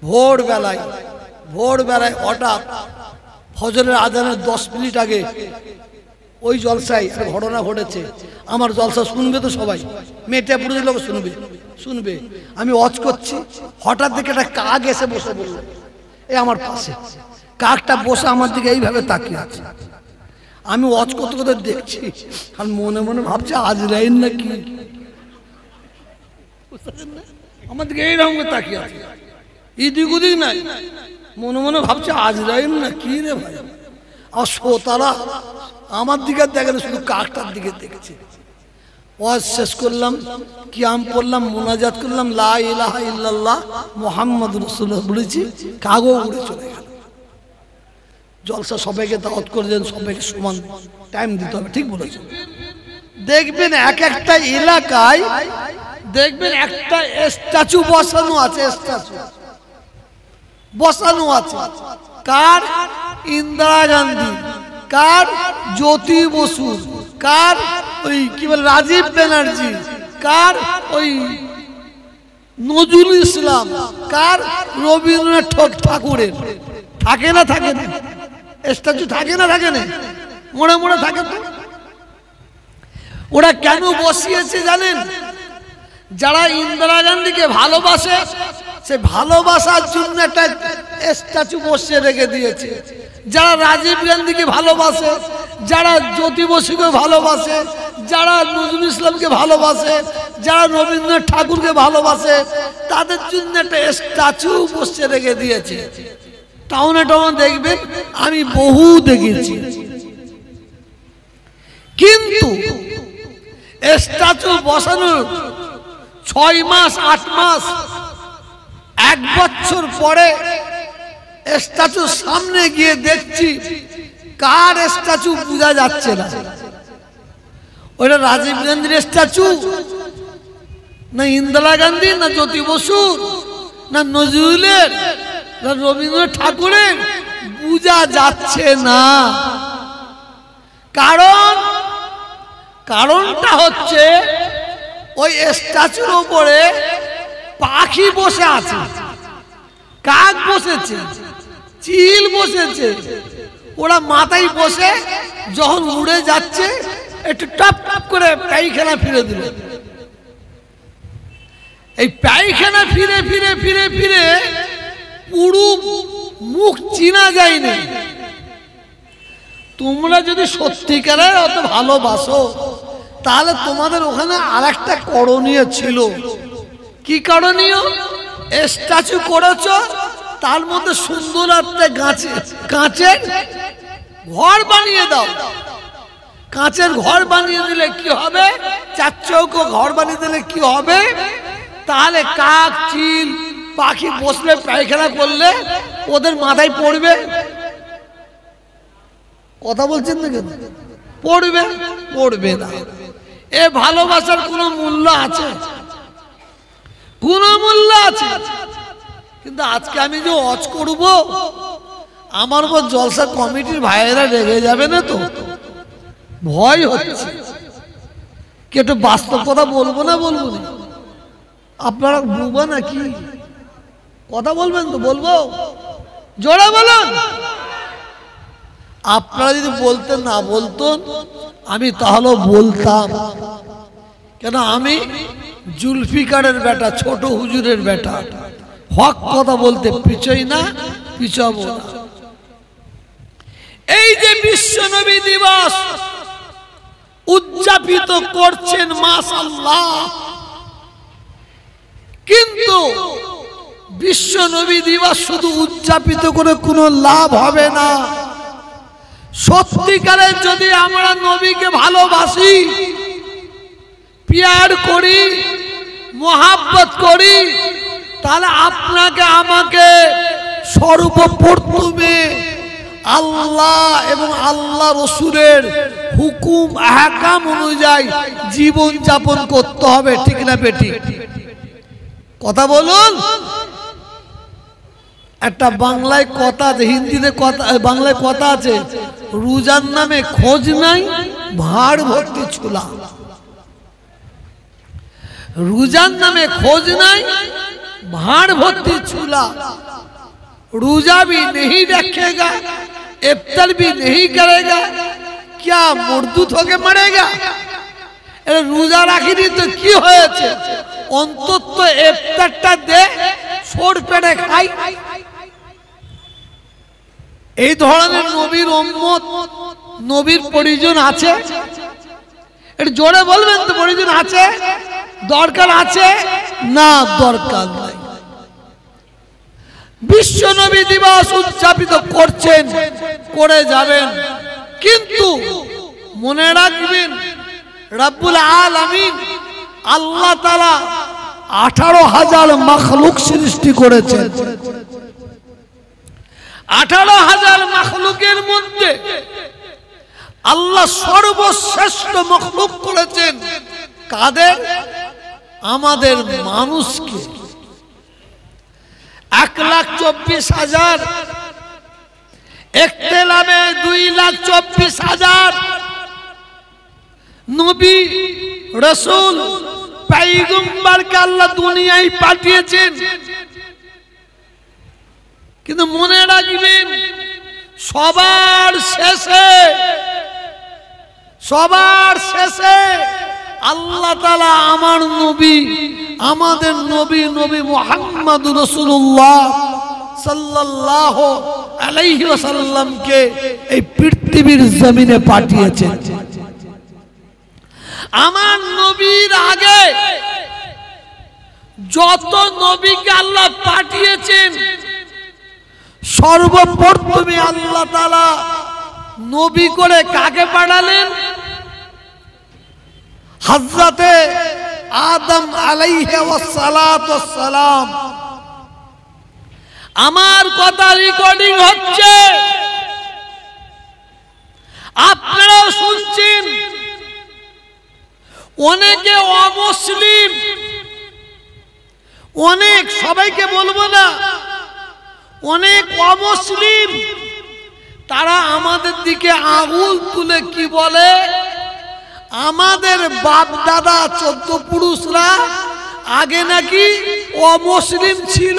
ভোরবেলায় হঠাৎ ফজরের আজানের 10 মিনিট আগে ওই জলসায় ঘটনা ঘটেছে। আমার জলসা শুনবে তো সবাই, মেয়েটা পুরো লোক শুনবে। আমি ওয়াজ করছি, হঠাৎ দেখে একটা কাক এসে বসে বলল এই আমার পাশে। কাকটা বসে আমার দিকে এইভাবে তাকিয়ে আছে। আমি ওয়াজ করতে করতে দেখছি আর মনে মনে ভাবছি আজরাইল নাকি, আমার দিকে এইরকম তাকিয়ে আছে, এদিক ওদিক নাই, মনে মনে ভাবছে আজরাইল না কি রে ভাই। আর শ্রোতারা আমার দিকে দেখে শুধু কাকটার দিকে দেখছে। ওয়াজ শেষ করলাম, কিয়াম পড়লাম, মুনাজাত করলাম, লা ইলাহা ইল্লাল্লাহ মুহাম্মাদুর রাসূলুল্লাহ বলেছি, কাগও উড়ে চলে গেল। জলসা সবাইকে দাওয়াত করে দেন, সবাইকে সমান টাইম দিতে হবে, ঠিক বলেছেন। দেখবেন এক একটা এলাকায় দেখবেন একটা স্ট্যাচু বসানো আছে, কার? ইন্দিরা গান্ধী, কার? জ্যোতি বসু, কার? ওই কি বলে রাজীব ব্যানার্জি, কার? ওই নজরুল ইসলাম, কার? রবীন্দ্রনাথ ঠাকুরের। থাকে না থাকে না স্ট্যাচু, থাকে না থাকে না, মোড়ে মোড়ে থাকে তো। ওরা কেন বসিয়েছে জানেন? যারা ইন্দিরা গান্ধীকে ভালোবাসে, সে ভালোবাসার জন্য একটা স্ট্যাচু বসিয়ে রেখে দিয়েছে। যারা রাজীব গান্ধীকে ভালোবাসে, যারা জ্যোতি বসুকে ভালোবাসে, যারা নজরুল ইসলামকে ভালোবাসে, যারা রবীন্দ্রনাথ ঠাকুরকে ভালোবাসে, তাদের জন্য একটা স্ট্যাচু বসিয়ে রেখে দিয়েছে। টাউনে দেখবেন, আমি বহু দেখেছি। কিন্তু স্ট্যাচু বসানোর 6 মাস 8 মাস 1 বছর পরে স্ট্যাচু সামনে গিয়ে দেখছি কার স্ট্যাচু বোঝা যাচ্ছে না। ওটা রাজীব গান্ধীর স্ট্যাচু না ইন্দিরা গান্ধী, না জ্যোতি বসু, না নজরুলের, না রবীন্দ্রনাথ ঠাকুরের, বোঝা যাচ্ছে না। কারণটা হচ্ছে ওই স্ট্যাচুর উপরে পাখি বসে আছে, কাক বসেছে, চিল বসেছে। ওরা মাথায় বসে যখন উড়ে যাচ্ছে একটু টপ টপ করে পায়খানা ফিরে দিল। এই পায়খানা ফিরে ফিরে ফিরে ফিরে পুরো মুখ চিনা যায়নি। তোমরা যদি সত্যিকারের অত ভালোবাসো, তাহলে তোমাদের ওখানে আরেকটা করণীয় ছিল। কি করণীয়? স্ট্যাচু করেছো, তার মধ্যে সুন্দর একটা কাঁচের ঘর বানিয়ে দাও। কাঁচের ঘর বানিয়ে দিলে কি হবে? 4 চৌকো ঘর বানিয়ে দিলে কি হবে? তাহলে কাক, চিল, পাখি বসলে, পায়খানা করলে ওদের মাথায় পড়বে। কথা বলছেন না কেন? পড়বে না। এ ভালোবাসার কোনো মূল্য আছে? কোন মূল্য আছে? কিন্তু আজকে আমি যে ওয়াজ করব, আমার উপর জলসা কমিটির ভাইয়েরা রেগে যাবে না তো? ভয় হচ্ছে। কি একটু বাস্তব কথা বলবো না? আপনারা বুঝবো নাকি? কথা বলবেন তো? বলবো, জোরে বলুন। আপনারা যদি বলতেন না বলতেন, আমি তাহলে বলতাম। কেন? আমি জুলফিকারের বেটা, ছোট হুজুরের বেটা, হক কথা বলতে পিছই না, পিছাবো না। এই যে বিশ্ব নবী দিবস উদযাপিত করছেন, মাশাআল্লাহ, কিন্তু বিশ্ব নবী দিবস শুধু উদযাপিত করে কোনো লাভ হবে না। সত্যিকারের যদি আমরা নবীকে ভালোবাসি, প্যার করি, মোহাব্বত করি, তাহলে আপনাকে আমাকে সর্বপ্রথমে আল্লাহ এবং আল্লাহ রসুলের হুকুম আহকাম অনুযায়ী জীবন যাপন করতে হবে। ঠিক না বেটি? কথা বলুন। একটা বাংলায় কথা আছে, হিন্দিতে কথা, বাংলায় কথা আছে, রোজার নামে খোঁজ নাই, ভাড় ভর্তি ছোলা। রোজার নামে খোঁজ নাই, भाड़ भर्ती चूल्हा, रोजा भी नहीं रखेगा, इफ्तार भी नहीं करेगा, क्या मुर्दूत होके मरेगा? रोजा राखिनी तो की হয়েছে? অন্তত ইফতারটা দে, ছোট পেটে খাই। এই ধরনের নবীর উম্মত, নবীর পরিজন আছে? একটু জোরে বলবেন তো, পরিজন আছে? দরকার আছে না? দরকার নাই। বিশ্ব নবী দিবস উদযাপিত করছেন, করে যাবেন, কিন্তু মনে রাখবেন রব্বুল আলামিন আল্লাহ তাআলা 18,000 মাখলুক সৃষ্টি করেছেন। 18,000 মাখলুকের মধ্যে আল্লাহ সর্বশ্রেষ্ঠ মাখলুক করেছেন কাদের? আমাদের মানুষকে। 1,24,000, ইখতিলাফে 2,24,000 নবী রাসূল পয়গম্বরকে আল্লাহ দুনিয়ায় পাঠিয়েছেন। কিন্তু মনে রাখবেন সবার শেষে আল্লাহ তাআলা আমার নবী, আমাদের নবী নবী মুহাম্মদ রাসূলুল্লাহ সাল্লাল্লাহু আলাইহি ওয়াসাল্লামকে এই পৃথিবীর জমিনে পাঠিয়েছেন। আমার নবীর আগে যত নবীকে আল্লাহ পাঠিয়েছেন, সর্বপ্রথমে আল্লাহ তাআলা নবী করে কাকে পাঠালেন? হযরতে আদম আলাইহি ওয়াসসালাতু ওয়াসসালাম। আমার কথা রেকর্ডিং হচ্ছে, আপনারাও শুনছেন। অনেকে অমুসলিম, অনেক, সবাইকে বলবো না, অনেক অমুসলিম, তারা আমাদের দিকে আঙুল তুলে কি বলে? আমাদের বাপ দাদা 14 পুরুষরা আগে নাকি অমুসলিম ছিল,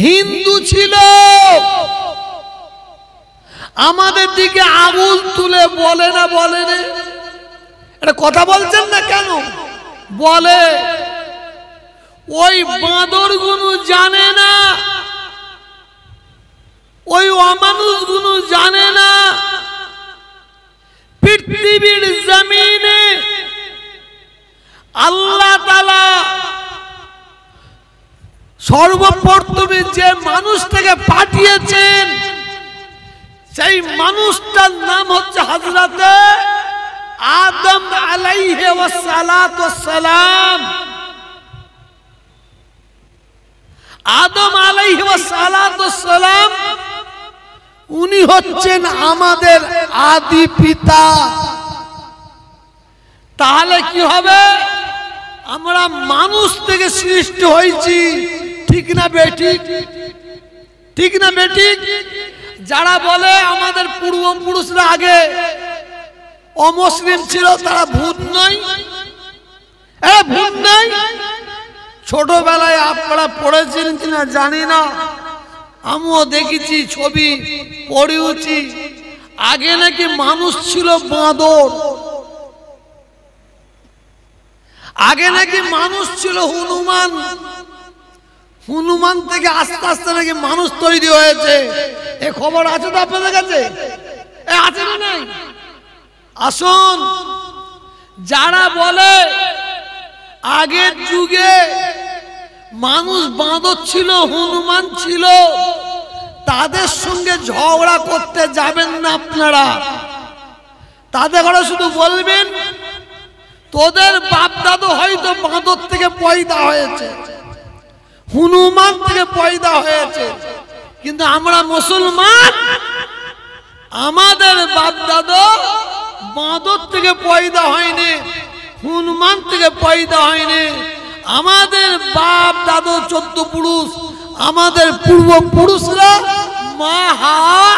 হিন্দু ছিল। আমাদের দিকে আঙুল তুলে বলে না, বলে না? এটা কথা বলছেন না কেন? বলে ওই বাঁদরগুলো জানে না, ওই অমানুষগুলো জানে না পৃথিবীর জমিনে আল্লাহ তাআলা সর্বপ্রথমে যে মানুষটাকে পাঠিয়েছেন, সেই মানুষটার নাম হচ্ছে হযরতে আদম আলাইহি ওয়াসসালাতু ওয়াসসালাম। আদম আলাইহি ওয়াসসালাতু ওয়াসসালাম উনি হচ্ছেন আমাদের আদি পিতা। তাহলে কি হবে? আমরা মানুষ থেকে সৃষ্টি হয়েছি, ঠিক না বেঠিক? ঠিক না বেঠিক? যারা বলে আমাদের পূর্বপুরুষরা আগে অমুসলিম ছিল, তারা ভূত নয়, ভূত নয়। ছোটবেলায় আপনারা পড়েছেন কিনা জানি না, আমিও দেখেছি, ছবি পড়েওছি। আগে নাকি মানুষ ছিল বাঁদর, আগে নাকি মানুষ ছিল হনুমান। হনুমান থেকে আস্তে আস্তে নাকি মানুষ তৈরি হয়েছে। এ খবর আছে তো আপনাদের কাছে? আছে না নাই? আসুন, যারা বলে আগের যুগে মানুষ বাঁদর ছিল, হনুমান ছিল, তাদের সঙ্গে ঝগড়া করতে যাবেন না আপনারা। তাদের ঘরে শুধু বলবেন তোদের বাপ দাদু হয়তো বাঁদর থেকে পয়দা হয়েছে, হনুমান থেকে পয়দা হয়েছে, কিন্তু আমরা মুসলমান, আমাদের বাপ দাদু বাঁদর থেকে পয়দা হয়নি, হনুমান থেকে পয়দা হয়নি। আমাদের বাপ দাদু 14 পুরুষ, আমাদের পূর্বপুরুষরা মা হাওয়া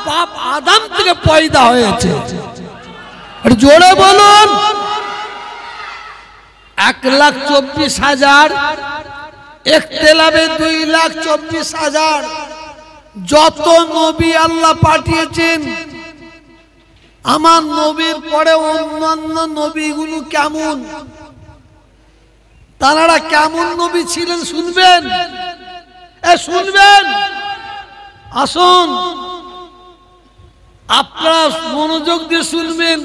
বাপ আদম থেকে পয়দা হয়েছে। জোরে বলুন। 1,24,000, ইখতিলাফে 2,24,000। যত নবী আল্লাহ পাঠিয়েছেন, আমার নবীর পরে অন্যান্য নবীগুলো কেমন, তারা কেমন নবী ছিলেন শুনবেন, শুনবেন। আসুন আপনারা মনোযোগ দিয়ে শুনবেন।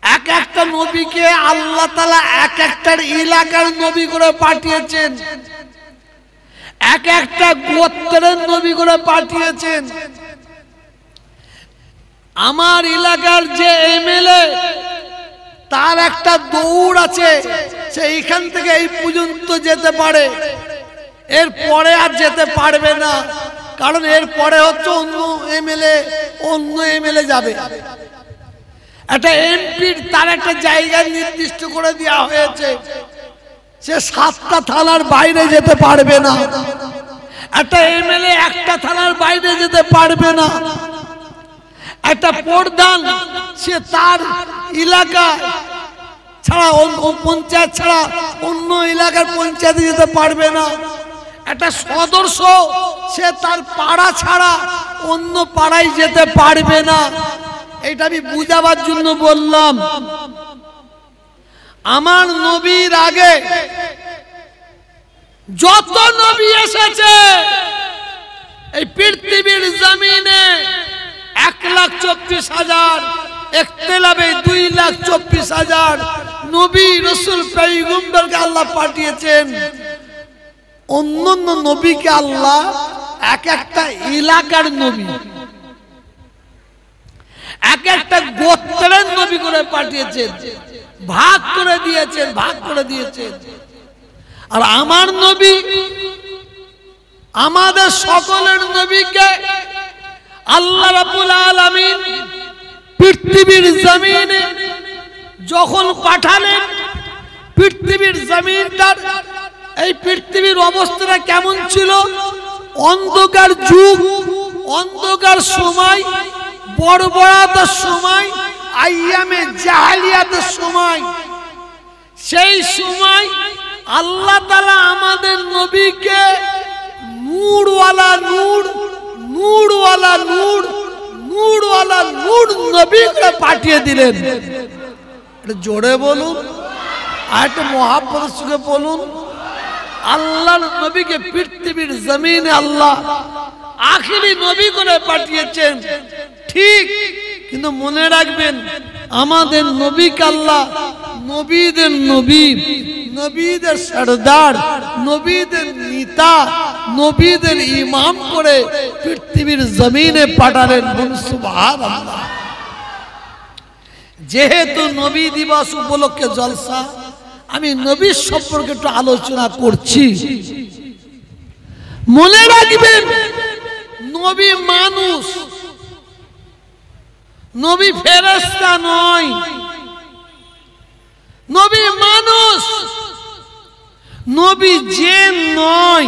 এক একটা নবীকে আল্লাহ তাআলা এক একটা এলাকার নবী করে পাঠিয়েছেন, এক একটা গোত্রের নবী করে পাঠিয়েছেন। আমার এলাকার যে এমএলএ, তার একটা দৌড় আছে, সে এইখান থেকে এই পর্যন্ত যেতে পারে, এর পরে আর যেতে পারবে না, কারণ এর পরে হচ্ছে অন্য এমএলএ যাবে। একটা এমপির তার একটা জায়গা নির্দিষ্ট করে দেওয়া হয়েছে, সে 7টা থানার বাইরে যেতে পারবে না। একটা এমএলএ একটা থানার বাইরে যেতে পারবে না। একটা প্রধান, সে তার এলাকা ছাড়া, পঞ্চায়েত ছাড়া অন্য এলাকার পঞ্চায়েতে যেতে পারবে না। একটা সদস্য, সে তার পাড়া ছাড়া অন্য পাড়ায় যেতে পারবে না। এটা আমি বুঝাবার জন্য বললাম। আমার নবীর আগে যত নবী এসেছে এই পৃথিবীর জমিনে 1,24,000, ইখতিলাফে 2,24,000 নবী রাসূল পয়গম্বরকে আল্লাহ পাঠিয়েছেন। অন্যান্য নবীকে আল্লাহ এক একটা এলাকার নবী, এক একটা গোত্রের নবী করে পাঠিয়েছেন, ভাগ করে দিয়েছেন। আর আমার নবী, আমাদের সকলের নবীকে আল্লাহ রাব্বুল আলামিন পৃথিবীর জমিনে যখন পাঠালেন, পৃথিবীর জমিনটার, এই পৃথিবীর অবস্থাটা কেমন ছিল? অন্ধকার যুগ, অন্ধকার সময়, বর্বরতার সময়, আইয়ামে জাহেলিয়াতের সময়। সেই সময় আল্লাহ তাআলা আমাদের নবীকে নূরওয়ালা নূর, নূরওয়ালা নূর, নূরওয়ালা নূর নবীকে পাঠিয়ে দিলেন। এটা জোরে বলুন, আর একটা মহাব্বতের সঙ্গে বলুন। আল্লাহর নবীকে পৃথিবীর জমিনে আল্লাহ আখিরি নবী করে পাঠিয়েছেন, ঠিক। কিন্তু মনে রাখবেন, আমাদের নবীকে আল্লাহ নবীদের নবী, নবীদের সরদার, নবীদের নেতা, নবীদের ইমাম করে পৃথিবীর জমিনে পাঠালেন। সুবহানাল্লাহ। যেহেতু নবী দিবস উপলক্ষে জলসা, আমি নবীর সম্পর্কে একটু আলোচনা করছি। মনে রাখবেন, নবী মানুষ, নবী ফেরেশতা নয়। নবী মানুষ, নবী জিন নয়।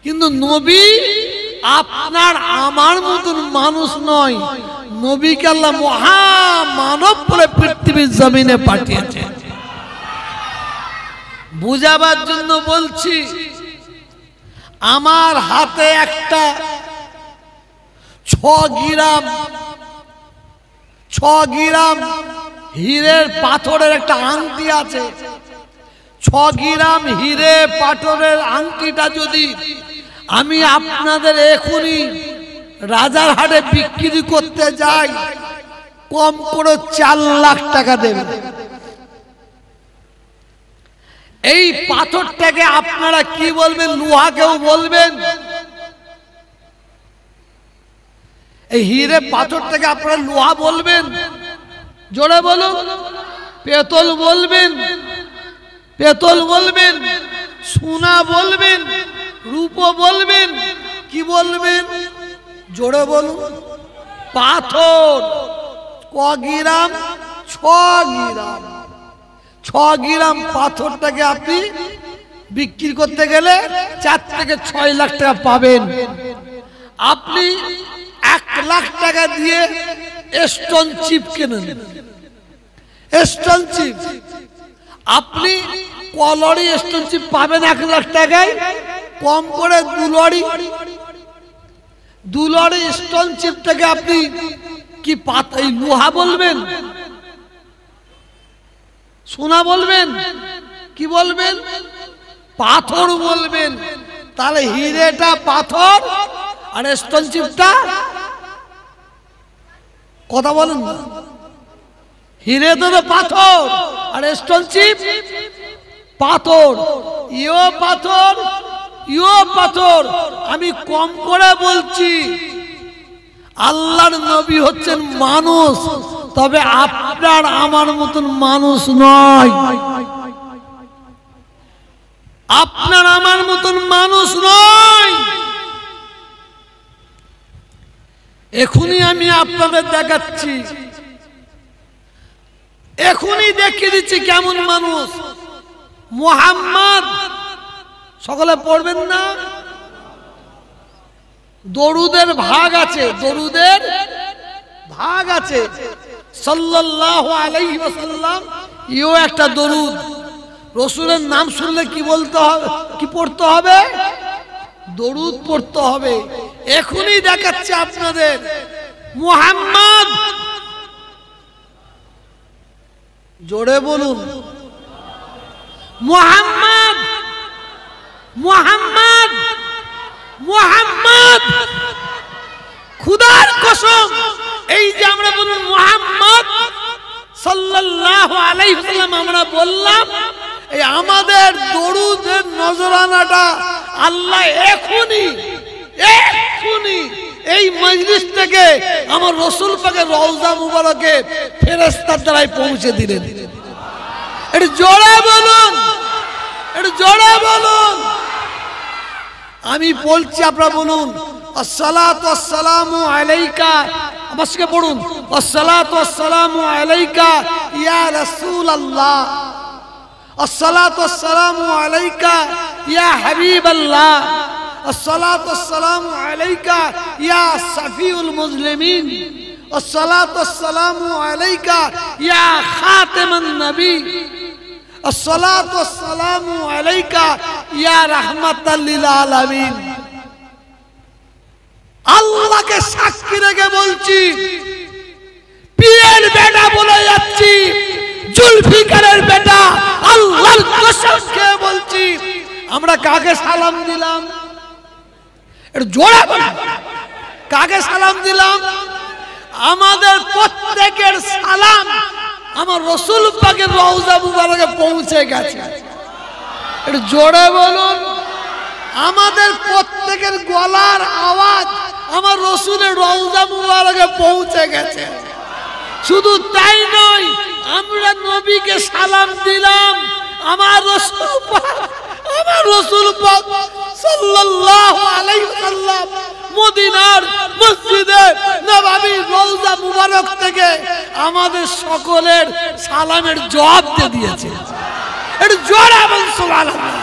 কিন্তু নবী আপনার আমার মতন মানুষ নয়। নবীকে আল্লাহ মহামানব বলে পৃথিবীর জমিনে পাঠিয়েছে। বুঝাবার জন্য বলছি, আমার হাতে একটা 6 গ্রাম হীরের পাথরের একটা আংটি আছে। 6 গ্রাম হীরে পাথরের আংটিটা যদি আমি আপনাদের এখনই রাজারহাটে বিক্রি করতে যাই, কম করে 4 লাখ টাকা দেবে। এই পাথরটাকে আপনারা কি বলবেন? লোহাকেও বলবেন। এই হীরে পাথরটাকে আপনারা লোহা বলবেন? জোরে বলুন। পেতল বলবেন? পেতল বলবেন? সোনা বলবেন? রূপো বলবেন? কি বলবেন? জোরে বলুন। পাথর ক গ্রাম? 6 গ্রাম। 6 গ্রাম পাথরটাকে আপনি বিক্রি করতে গেলে 4 থেকে 6 লাখ টাকা পাবেন। আপনি 1 লাখ টাকা দিয়ে স্টোন চিপ কেনেন, স্টোন চিপ আপনি কলরি স্টোন চিপ পাবেন 1 লাখ টাকায়, কম করে 2 লরি স্টোন চিপটাকে আপনি কি পাতাই লোহা বলবেন, সোনা বলবেন, কি বলবেন? পাথর বলবেন। তাহলে হিরেটা পাথর আর স্টোন চিপটা কথা বলেন না, হিরে তো পাথর আর স্টোন চিপ পাথর, ইও পাথর ইও পাথর। আমি কম করে বলছি, আল্লাহর নবী হচ্ছেন মানুষ, তবে আপনার আমার মতন মানুষ নয়, আপনার আমার মতন মানুষ নয়। এখনই আমি আপনাদের দেখাচ্ছি, এখনই দেখিয়ে দিচ্ছি কেমন মানুষ। মুহাম্মদ সকলে পড়বেন না? দরুদের ভাগ আছে, দরুদের ভাগ আছে। সাল্লাল্লাহু আলাইহি ওয়াসাল্লাম ইও একটা দরুদ। রাসূলের নাম শুনলে কি বলতে হবে, কি পড়তে হবে? দরুদ পড়তে হবে। এখনই দেখাচ্ছি আপনাদের। মুহাম্মদ, জোরে বলুন মুহাম্মদ, মুহাম্মদ, মুহাম্মদ। খুদার কসম, এই যে আমরা বলুন মুহাম্মদ সাল্লাল্লাহু আলাইহি ওয়াসাল্লাম আমরা বললাম, এই আমাদের দরুদের নজরানাটা আল্লাহ এখনই এই মজলিস থেকে আমার রাসূল পাকের রওজা মুবারকে ফেরেশতার দ্বারাই পৌঁছে দিলেন। এটা জোরে বলুন, এটা জোরে বলুন। আমি বলছি, আপনারা বলুন আসসালাতু ওয়াসসালামু আলাইকা। আমাকে পড়ুন আসসালাতু ওয়াসসালামু আলাইকা ইয়া রাসূলুল্লাহ, আসসালাতু ওয়াসসালামু আলাইকা ইয়া হাবিবাল্লাহ, আসসালাতু ওয়াসসালামু আলাইকা ইয়া সাফিউল মুসলিমিন, আসসালাতু ওয়াসসালামু আলাইকা ইয়া খাতামান নবী, আসসালাতু ওয়াসসালামু আলাইকা ইয়া রাহমাতাল লিল আলামিন। আল্লাহকে সাক্ষী রেখে বলছি, পীরের বেটা বলে যাচ্ছি, জুলফিকারের বেটা, আল্লাহর কসম খেয়ে বলছি, আমরা কাকে সালাম দিলাম? এটা জোরে বলুন, কাকে সালাম দিলাম? আমাদের প্রত্যেকের সালাম আমার রাসূল পাকের রওজা মুবারকে পৌঁছে গেছে। এটা জোরে বলুন। আমাদের প্রত্যেকের গলার আওয়াজ আমার রাসূলের রওজা মুবারকে পৌঁছে গেছে। শুধু তাই নয়, আমরা নবীকে সালাম দিলাম, আমার রাসূল পাক সাল্লাল্লাহু আলাইহি ওয়াসাল্লাম মদিনার মসজিদে নববী রওজা মুবারক থেকে আমাদের সকলের সালামের জবাব দিয়েছে। এটা জোরে বলুন সুবহানাল্লাহ।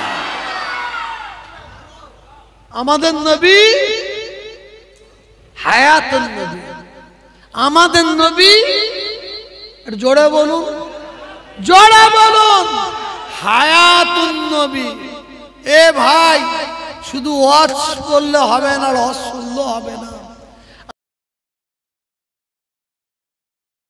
আমাদের নবী হায়াতুন নবী, আমাদের নবী, এটা জোরে বলুন, জোরে বলুন, হায়াতুন নবী। এ ভাই, শুধু ওয়াজ করলে হবে না, রস শুনলে হবে না।